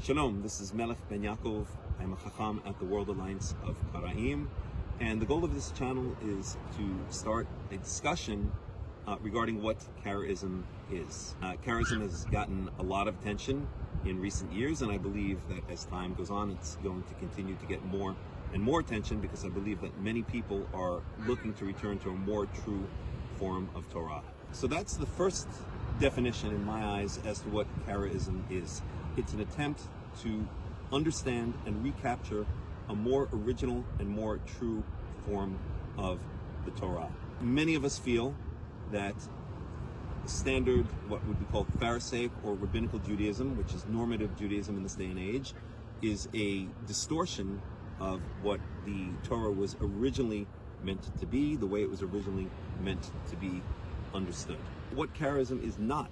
Shalom, this is Melech Ben Yaakov. I'm a Hakham at the World Alliance of Karaim, and the goal of this channel is to start a discussion regarding what Karaism is. Karaism has gotten a lot of attention in recent years, and I believe that as time goes on, it's going to continue to get more and more attention, because I believe that many people are looking to return to a more true form of Torah. So that's the first definition in my eyes as to what Karaism is. It's an attempt to understand and recapture a more original and more true form of the Torah. Many of us feel that standard, what would be called Pharisaic or Rabbinical Judaism, which is normative Judaism in this day and age, is a distortion of what the Torah was originally meant to be, the way it was originally meant to be understood. What Karaism is not.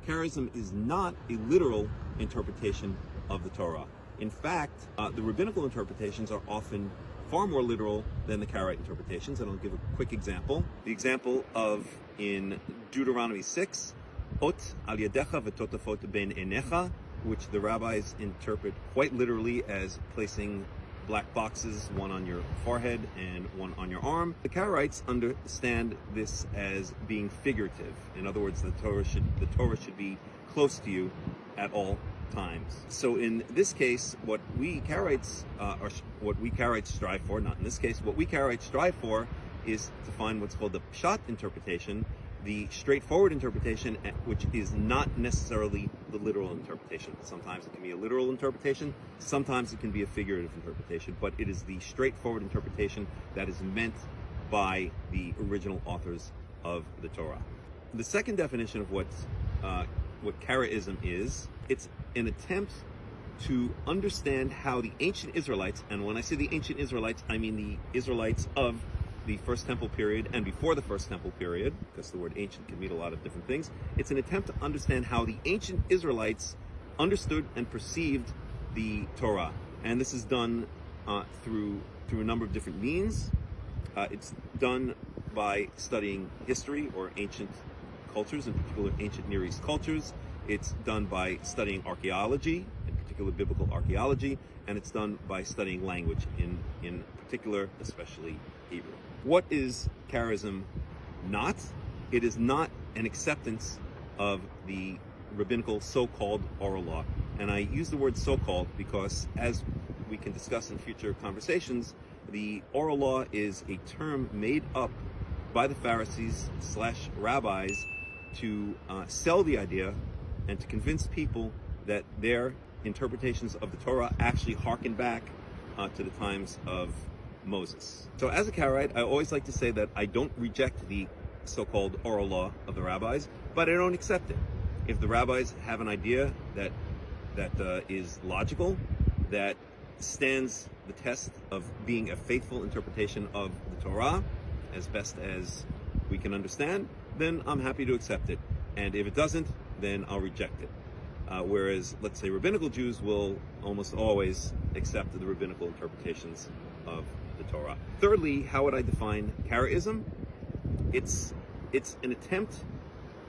Karaism is not a literal interpretation of the Torah. In fact, the rabbinical interpretations are often far more literal than the Karaite interpretations, and I'll give a quick example. The example of in Deuteronomy 6, Ot al yadecha v'totafot ben enecha, which the rabbis interpret quite literally as placing black boxes, one on your forehead and one on your arm. The Karaites understand this as being figurative. In other words, the Torah should be close to you at all times. So in this case, what we Karaites strive for, not in this case, what we Karaites strive for is to find what's called the Pshat interpretation, the straightforward interpretation, which is not necessarily the literal interpretation. Sometimes it can be a literal interpretation, sometimes it can be a figurative interpretation, but it is the straightforward interpretation that is meant by the original authors of the Torah. The second definition of what Karaism is, it's an attempt to understand how the ancient Israelites, and when I say the ancient Israelites, I mean the Israelites of the First Temple period and before the First Temple period, because the word ancient can mean a lot of different things. It's an attempt to understand how the ancient Israelites understood and perceived the Torah. And this is done through a number of different means. It's done by studying history or ancient cultures, in particular ancient Near East cultures. It's done by studying archaeology, in particular biblical archaeology, and it's done by studying language, in particular, especially Hebrew. What is Karaism not? It is not an acceptance of the rabbinical so-called oral law. And I use the word so-called because, as we can discuss in future conversations, the oral law is a term made up by the Pharisees / rabbis to sell the idea and to convince people that their interpretations of the Torah actually harken back to the times of Moses. So as a Karaite, I always like to say that I don't reject the so-called oral law of the rabbis, but I don't accept it. If the rabbis have an idea that is logical, that stands the test of being a faithful interpretation of the Torah, as best as we can understand, then I'm happy to accept it. And if it doesn't, then I'll reject it. Whereas, let's say, Rabbinical Jews will almost always accept the rabbinical interpretations of the Torah. Thirdly, how would I define Karaism? It's an attempt,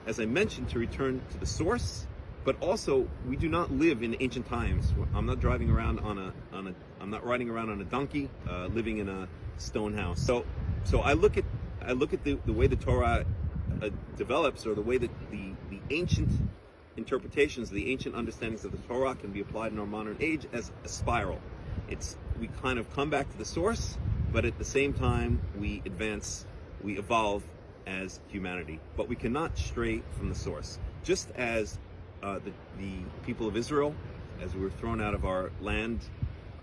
as I mentioned, to return to the source, but also we do not live in ancient times. I'm not driving around I'm not riding around on a donkey, living in a stone house. So I look at the way the Torah develops, or the way that the ancient interpretations, the ancient understandings of the Torah can be applied in our modern age as a spiral. We kind of come back to the source, but at the same time we advance, we evolve as humanity. But we cannot stray from the source. Just as the people of Israel, as we were thrown out of our land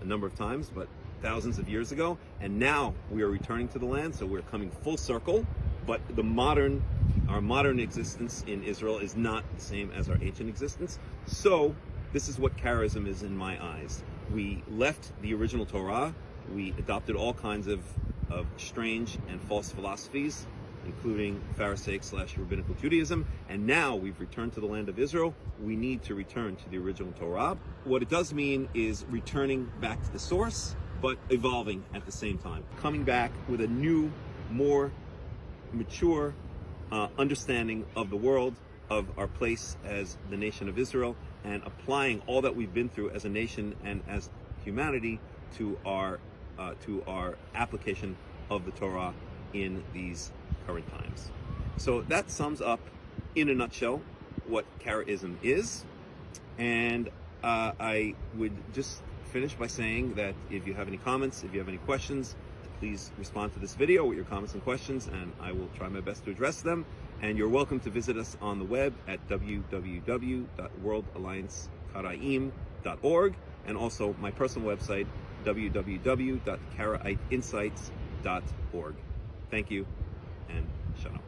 a number of times, but thousands of years ago, and now we are returning to the land, so we're coming full circle. But our modern existence in Israel is not the same as our ancient existence. So this is what Karaism is in my eyes. We left the original Torah, we adopted all kinds of strange and false philosophies, including Pharisaic / Rabbinical Judaism, and now we've returned to the land of Israel. We need to return to the original Torah. What it does mean is returning back to the source, but evolving at the same time. Coming back with a new, more mature understanding of the world, of our place as the nation of Israel, and applying all that we've been through as a nation and as humanity to our application of the Torah in these current times. So that sums up, in a nutshell, what Karaism is. And I would just finish by saying that if you have any comments, if you have any questions, please respond to this video with your comments and questions, and I will try my best to address them. And you're welcome to visit us on the web at www.worldalliancekaraim.org, and also my personal website, www.karaiteinsights.org. Thank you, and Shalom.